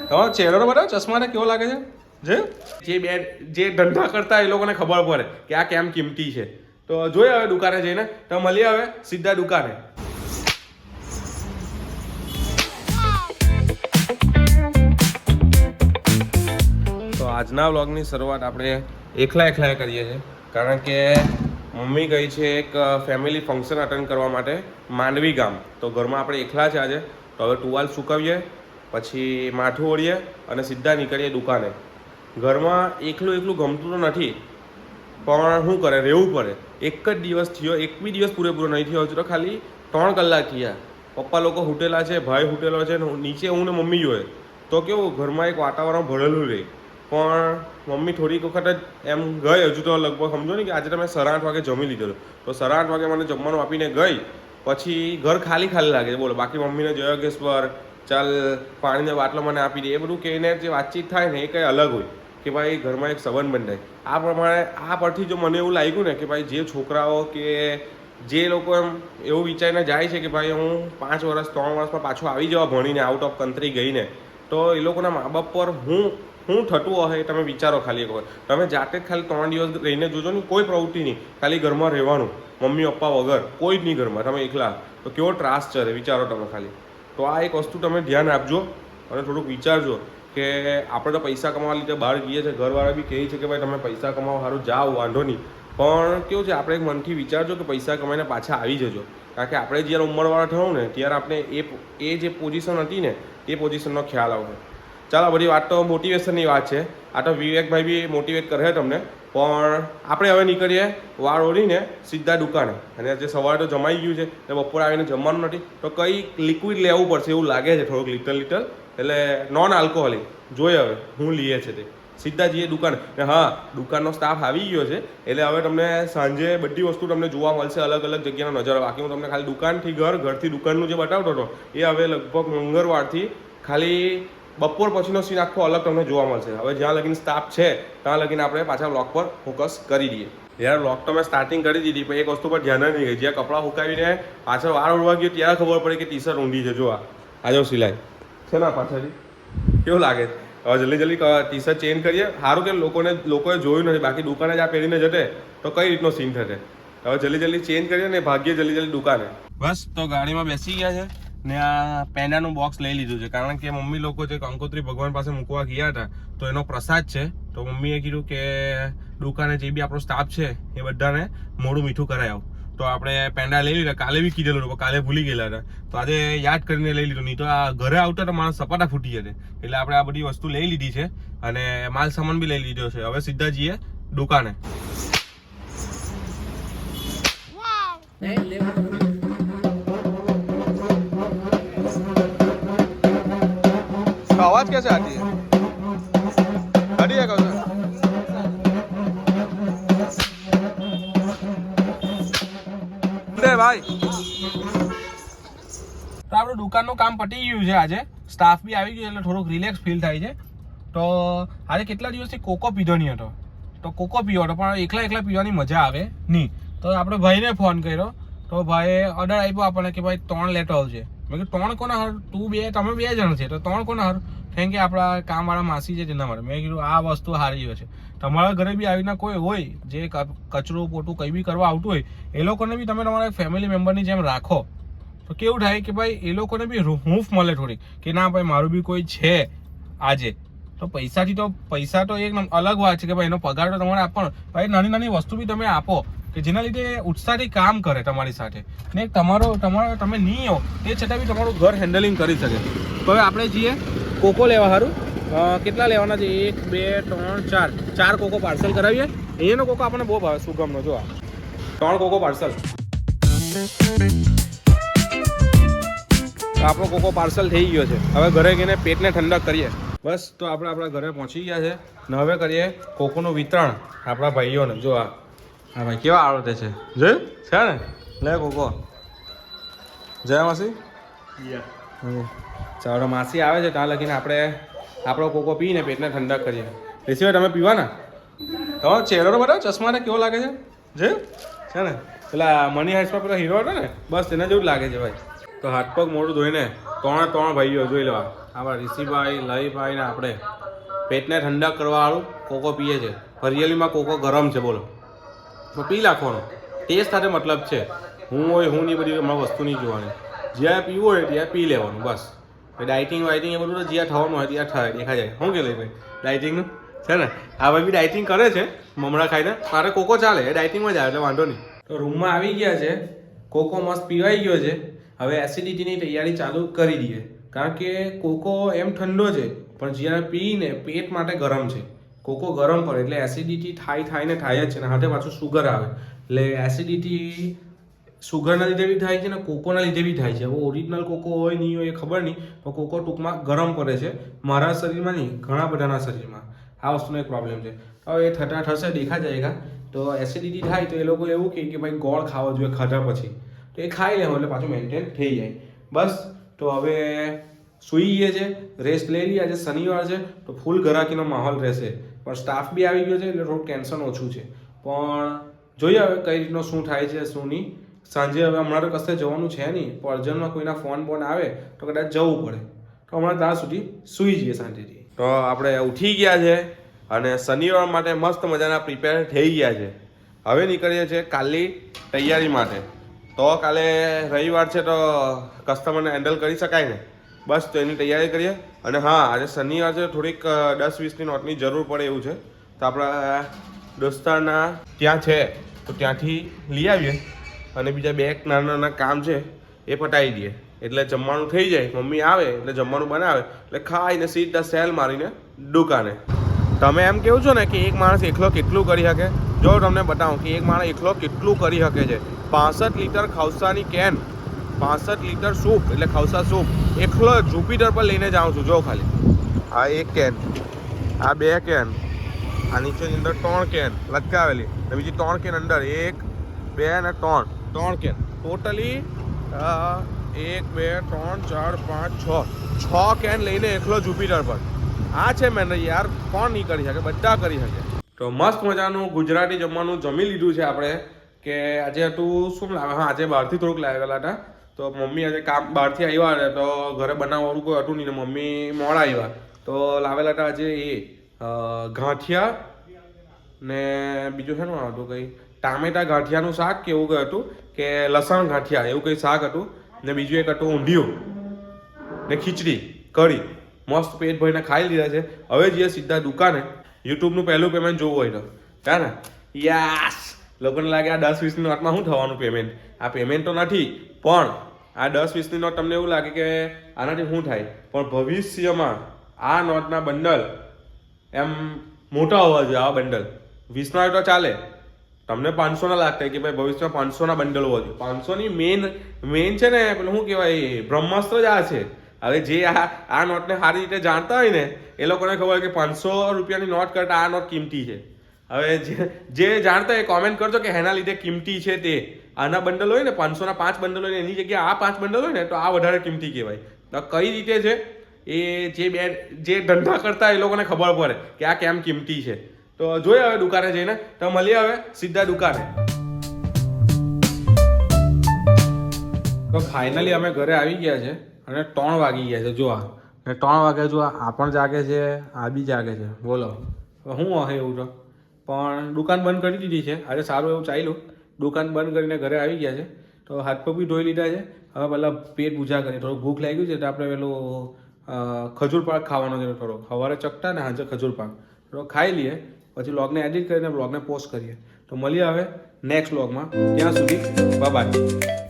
તમારો ચહેરો બતાવો, ચશ્માને કેવો લાગે છે? જે ધંધા કરતા એ લોકોને ખબર પડે કે આ કેમ કિંમતી છે. તો જોઈએ હવે દુકાને જઈને, તો મળીએ હવે સીધા દુકાને. તો આજના વ્લોગની શરૂઆત આપણે એકલા કરીએ છીએ, કારણ કે મમ્મી ગઈ છે એક ફેમિલી ફંક્શન અટેન્ડ કરવા માટે માંડવી ગામ. તો ઘરમાં આપણે એકલા છે આજે. તો હવે ટુવાલ સુકવીએ, પછી માથું ઓળીએ અને સીધા નીકળીએ દુકાને. ઘરમાં એકલું ગમતું તો નથી, પણ શું કરે, રહેવું પડે. એક જ દિવસ થયો, એક બી દિવસ પૂરેપૂરો નહીં થયો, હજુ તો ખાલી 3 કલાક થયા. પપ્પા લોકો હુટેલા છે, ભાઈ હુટેલો છે, નીચે હું ને મમ્મી જોઈએ તો કેવું ઘરમાં એક વાતાવરણ ભરેલું રહે. પણ મમ્મી થોડીક વખત જ એમ ગઈ, હજુ તો લગભગ સમજો ને કે આજે તમે 8:30 વાગે જમી લીધેલું. તો 8:30 વાગે મને જમવાનું આપીને ગઈ, પછી ઘર ખાલી લાગે છે બોલો. બાકી મમ્મીને જોયો ગેસ પર ચાલ પાણીનો બાટલો મને આપી દે, એ બધું કહીને જે વાતચીત થાય ને એ કંઈ અલગ હોય કે ભાઈ ઘરમાં એક સંબંધ બંધાય. આ પ્રમાણે આ પરથી જો મને એવું લાગ્યું ને કે ભાઈ જે છોકરાઓ કે જે લોકો એમ એવું વિચારીને જાય છે કે ભાઈ હું 5 વર્ષ 3 વર્ષમાં પાછો આવી જવા ભણીને આઉટ ઓફ કન્ટ્રી ગઈને, તો એ લોકોના મા બાપ પર હું થતું હશે તમે વિચારો ખાલી એક વખત. તમે જાતે જ ખાલી 3 દિવસ રહીને જોજો ને, કોઈ પ્રવૃત્તિ નહીં, ખાલી ઘરમાં રહેવાનું, મમ્મી પપ્પા વગર કોઈ જ નહીં ઘરમાં, તમે એકલા. તો કેવો ત્રાસ ચડે વિચારો તમે ખાલી. તો આ એક વસ્તુ તમે ધ્યાન આપજો અને થોડુંક વિચારજો કે આપણે તો પૈસા કમાવા લીધે બહાર જઈએ છીએ, ઘરવાળા બી કહે છે કે ભાઈ તમે પૈસા કમાવા સારું જાઓ, વાંધો નહીં. પણ કેવું છે, આપણે એક મનથી વિચારજો કે પૈસા કમાઈને પાછા આવી જજો. કારણ કે આપણે જ્યારે ઉંમરવાળા થયું ને ત્યારે આપણે એ જે પોઝિશન હતી ને એ પોઝિશનનો ખ્યાલ આવશે. ચાલો, બધી વાત તો મોટિવેશનની વાત છે. આ તો વિવેકભાઈ બી મોટિવેટ કરે તમને. પણ આપણે હવે નીકળીએ વાળ ઓળીને સીધા દુકાને. અને જે સવારે તો જમાઈ ગયું છે એટલે બપોરે આવીને જમવાનું નથી, તો કંઈ લિક્વિડ લેવું પડશે એવું લાગે છે, થોડુંક લિટલ. એટલે નોન આલ્કોહોલિક જોઈએ હવે હું લઈએ છે તે. સીધા જઈએ દુકાન. ને હા, દુકાનનો સ્ટાફ આવી ગયો છે, એટલે હવે તમને સાંજે બધી વસ્તુ તમને જોવા મળશે, અલગ જગ્યાનો નજારો. બાકી હું તમને ખાલી દુકાનથી ઘરથી દુકાનનું જે બતાવતો હતો એ હવે લગભગ મંગળવારથી ખાલી બપોર પછીનો સીન આખો અલગ તમને જોવા મળશે. હવે જ્યાં લગીને સ્ટાફ છે ત્યાં લગીને આપણે પાછા વ્લોગ પર ફોકસ કરી દઈએ. યાર વ્લોગ તો મેં સ્ટાર્ટિંગ કરી દીધી, પણ એક વસ્તુ પર ધ્યાન નહીં ગઈ. જ્યાં કપડાં સુકાવીને પાછળ વાળ ઓળવા ગયો ત્યારે ખબર પડી કે ટી-શર્ટ ઊંધી છે. જો આ જો સિલાઈ છે ને પાછળથી, કેવું લાગે. હવે જલ્દી ટી-શર્ટ ચેન્જ કરીએ. સારું કે લોકોએ જોયું નથી, બાકી દુકાને જ આ પહેરીને જતે તો કઈ રીતનો સીન થશે. હવે જલ્દી ચેન્જ કરીએ ને ભાગીએ જલ્દી દુકાને. બસ તો ગાડીમાં બેસી ગયા છે ને આ પેંડાનું બોક્સ લઈ લીધું છે, કારણ કે મમ્મી લોકો જે કંકોત્રી ભગવાન પાસે મૂકવા ગયા હતા તો એનો પ્રસાદ છે. તો મમ્મીએ કીધું કે દુકાને જે બી આપણો સ્ટાફ છે એ બધાને મોઢું મીઠું કરાય આવ. તો આપણે પેંડા લઈ લીધા. કાલે બી કીધેલું હતું, કાલે ભૂલી ગયેલા હતા, તો આજે યાદ કરીને લઈ લીધું. નહીં તો આ ઘરે આવતા તો મારા સપાટા ફૂટી જશે. એટલે આપણે આ બધી વસ્તુ લઈ લીધી છે અને માલ સામાન બી લઈ લીધો છે. હવે સીધા જઈએ દુકાને. आवाज कैसे आती है? हटी है कौन? भाई તો આપણું દુકાનનું કામ પતી ગયું છે. આજે સ્ટાફ બી આવી ગયો એટલે થોડુંક રિલેક્સ ફીલ થાય છે. તો આજે કેટલા દિવસથી કોકો પીધો નહીં હતો, તો કોકો પીવો હતો, પણ એકલા પીવાની મજા આવે નહીં. તો આપણે ભાઈને ફોન કર્યો, તો ભાઈએ ઓર્ડર આપ્યો આપણને કે ભાઈ 3 લેતો આવજે. મેં કીધું 3 કોના હારું? તમે 2 જણ છે તો 3 કોના હારું? કેમ કે આપણા કામવાળા માસી છે તેના માટે. મેં કીધું આ વસ્તુ સારી છે. તમારા ઘરે બી આવીને કોઈ હોય જે કચરું પોતું કંઈ બી કરવા આવતું હોય, એ લોકોને બી તમે તમારા ફેમિલી મેમ્બરની જેમ રાખો તો કેવું થાય કે ભાઈ એ લોકોને બી હૂંફ મળે થોડીક કે ના ભાઈ મારું બી કોઈ છે આજે. તો પૈસા તો એક અલગ વાત છે કે ભાઈ એનો પગાર તો તમારે આપવાનો. ભાઈ નાની વસ્તુ બી તમે આપો કે જેના લીધે ઉત્સાહથી કામ કરે તમારી સાથે, ને તમે નહીં હો તે છતાં બી તમારું ઘર હેન્ડલિંગ કરી શકે. તો હવે આપણે જઈએ કોકો લેવા સારું. કેટલા લેવાના છે? 1 2 3 4 કોકો પાર્સલ કરાવીએ. અહીંયાનો કોકો આપણને બહુ ભાવે, સુગમનો. જો 3 કોકો પાર્સલ. આપણો કોકો પાર્સલ થઈ ગયો છે. હવે ઘરે જઈને પેટને ઠંડક કરીએ. બસ તો આપણે આપણા ઘરે પહોંચી ગયા છે ને હવે કરીએ કોકોનું વિતરણ આપણા ભાઈઓને. જો હા ભાઈ કેવા આવડે છે, જોયું છે ને? લે કોકો. જય માસી. ચાલો માસી આવે છે ત્યાં લગીને આપણે આપણો કોકો પીને પેટને ઠંડક કરીએ. ઋષિભાઈ તમે પીવાના? તમારો ચહેરો તો બતાવો, ચશ્માને કેવો લાગે છે? જોયું છે ને? પેલા મની હાઇટ્સમાં પેલો હીરો હતો ને, બસ તેના જેવું જ લાગે છે ભાઈ. તો હાથ પગ મોઢું ધોઈને ત્રણ ભાઈઓ જોઈ લેવા, આપણા ઋષિભાઈ, લયભાઈ ને આપણે પેટને ઠંડક કરવાવાળું કોકો પીએ છે. રિયલીમાં કોકો ગરમ છે બોલો, તો પી નાખવાનો. ટેસ્ટ સાથે મતલબ છે, હું હોય હું નહીં બધી અમારી વસ્તુ નહીં જોવાની. જ્યાં પીવું હોય ત્યાં પી લેવાનું બસ. ડાયટિંગ વાઇટિંગ એ બધું તો જ્યાં થવાનું હોય ત્યાં થાય, દેખાય જાય. શું કે લઈ ભાઈ ડાયટિંગનું છે ને, આ ભાઈ બી ડાયટિંગ કરે છે મમરા ખાઈને. મારે કોકો ચાલે, એ ડાયટિંગમાં જાય એટલે વાંધો નહીં. તો રૂમમાં આવી ગયા છે, કોકો મસ્ત પીવાઈ ગયો છે. હવે એસિડિટીની તૈયારી ચાલુ કરી દઈએ, કારણ કે કોકો એમ ઠંડો છે પણ જ્યારે પીને પેટ માટે ગરમ છે. કોકો ગરમ પડે એટલે એસિડિટી થાય જ છે ને હાથે પાછું સુગર આવે એટલે એસિડિટી સુગરના લીધે બી થાય છે ને કોકોના લીધે બી થાય છે. હવે ઓરિજિનલ કોકો હોય નહીં હોય એ ખબર નહીં, પણ કોકો ટૂંકમાં ગરમ પડે છે. મારા શરીરમાં નહીં, ઘણા બધાના શરીરમાં આ વસ્તુનો એક પ્રોબ્લેમ છે. હવે એ થશે દેખા જાયગા. તો એસિડિટી થાય તો એ લોકો એવું કહે કે ભાઈ ગોળ ખાવો જોઈએ ખાધા પછી, તો એ ખાઈ લેવું એટલે પાછું મેન્ટેન થઈ જાય બસ. તો હવે સૂઈ ગયે છે, રેસ્ટ લઈ લઈએ. આજે શનિવાર છે તો ફૂલ ઘરાકીનો માહોલ રહેશે, પણ સ્ટાફ બી આવી ગયો છે એટલે થોડું ટેન્શન ઓછું છે. પણ જોઈએ હવે કઈ રીતનું શું થાય છે શું નહીં. સાંજે હવે હમણાં તો કશે જવાનું છે નહીં, પણ અર્જન્ટમાં કોઈના ફોન આવે તો કદાચ જવું પડે. તો હમણાં ત્યાં સુધી સૂઈ જઈએ શાંતિથી. તો આપણે ઉઠી ગયા છે અને શનિવાર માટે મસ્ત મજાના પ્રિપેર થઈ ગયા છે. હવે નીકળીએ છીએ કાલની તૈયારી માટે. તો કાલે રવિવાર છે તો કસ્ટમરને હેન્ડલ કરી શકાય ને, બસ તો એની તૈયારી કરીએ. અને હા, આજે શનિવાર છે, થોડીક 10-20ની નોટની જરૂર પડે એવું છે, તો આપણા દોસ્તારના ત્યાં છે તો ત્યાંથી લઈ આવીએ. અને બીજા બે નાના કામ છે એ પટાવી દઈએ એટલે જમવાનું થઈ જાય. મમ્મી આવે એટલે જમવાનું બનાવે એટલે ખાઈને સીધા સેલ મારીને દુકાને. તમે એમ કેવું છો ને કે એક માણસ એકલો કેટલું કરી શકે, જો તમને બતાવું કે એક માણસ એકલો કેટલું કરી શકે છે. 65 લીટર ખવસાની કેન, 65 લીટર સૂપ એટલે ખવસા સૂપ એકલો જુપિટર પર લઈને જાઉં છું. જો ખાલી આ એક કેન, આ 2 કેન, આ નીચેની અંદર 3 કેન લટકાવેલી, બીજી 3 કેન અંદર, 1 2 અને 3 કેન ટોટલી 1 2 3 4 5 6 કેન લઈને એકલો જુપિટર પર. આ છે મેન યાર, કોણ નહીં કરી શકે, બધા કરી શકે. તો મસ્ત મજાનું ગુજરાતી જમવાનું જમી લીધું છે આપણે. કે આજે હતું શું લાવે, હા આજે બહારથી થોડુંક લાવેલા હતા. તો મમ્મી આજે કામ બહારથી આવ્યા હતા તો ઘરે બનાવવાનું કોઈ હતું નહીં ને મમ્મી મોડા આવ્યા તો લાવેલા હતા આજે એ ગાંઠિયા ને બીજું છે ને હતું કંઈ ટામેટા ગાંઠિયાનું શાક કે એવું કંઈ હતું, કે લસણ ગાંઠિયા એવું કંઈ શાક હતું. ને બીજું એક હતું ઊંધિયું ને ખીચડી કઢી. મસ્ત પેટ ભરીને ખાઈ લીધા છે. હવે જઈએ સીધા દુકાને. યુટ્યુબનું પહેલું પેમેન્ટ જોવું હોય તો હા ને, યસ. લોકોને લાગે આ 10-20ની નોટમાં શું થવાનું પેમેન્ટ, આ પેમેન્ટ તો નથી, પણ આ 10-20ની નોટ તમને એવું લાગે કે આનાથી શું થાય, પણ ભવિષ્યમાં આ નોટના બંડલ એમ મોટા હોવા જોઈએ. આવા બંડલ 20ના હોય તો ચાલે, તમને 500ના લાગતા કે ભાઈ ભવિષ્યમાં 500ના બંડલ હોવા જોઈએ. 500ની મેઇન છે ને પેલું શું કહેવાય, બ્રહ્માસ્ત્ર જ આ છે. હવે જે આ નોટને સારી રીતે જાણતા હોય ને એ લોકોને ખબર કે 500 રૂપિયાની નોટ કરતાં આ નોટ કિંમતી છે. હવે જે જાણતા હોય કોમેન્ટ કરજો કે એના લીધે કિંમતી છે તે. આના બંડલ હોય ને 500ના 5 બંડલ હોય ને એની જગ્યાએ આ 5 બંડલ હોય ને તો આ વધારે કિંમતી કહેવાય. તો કઈ રીતે છે એ જે ધંધા કરતા એ લોકોને ખબર પડે કે આ કેમ કિંમતી છે. તો જોઈએ હવે દુકાને જઈને. તો મળીએ હવે સીધા દુકાને. તો ફાઇનલી અમે ઘરે આવી ગયા છે અને 3 વાગી ગયા છે. જો આ 3 વાગે જો આ પણ જાગે છે, આ બી જાગે છે. બોલો શું હશે એવું તો. પણ દુકાન બંધ કરી દીધી છે આજે, સારું એવું ચાલ્યું. દુકાન બંધ કરીને ઘરે આવી ગયા છે તો હાથ પગ બી ધોઈ લીધા છે. હવે પહેલાં પેટ પૂજા કરીએ. થોડું ભૂખ લાગી છે તો આપણે પેલું ખજૂર પાક ખાવાનો છે થોડો. સવારે ચકટા ને સાંજે ખજૂર પાક થોડો ખાઈ લઈએ, પછી વ્લોગને એડિટ કરીને વ્લોગને પોસ્ટ કરીએ. તો મળીએ હવે નેક્સ્ટ વ્લોગમાં. ત્યાં સુધી બાય.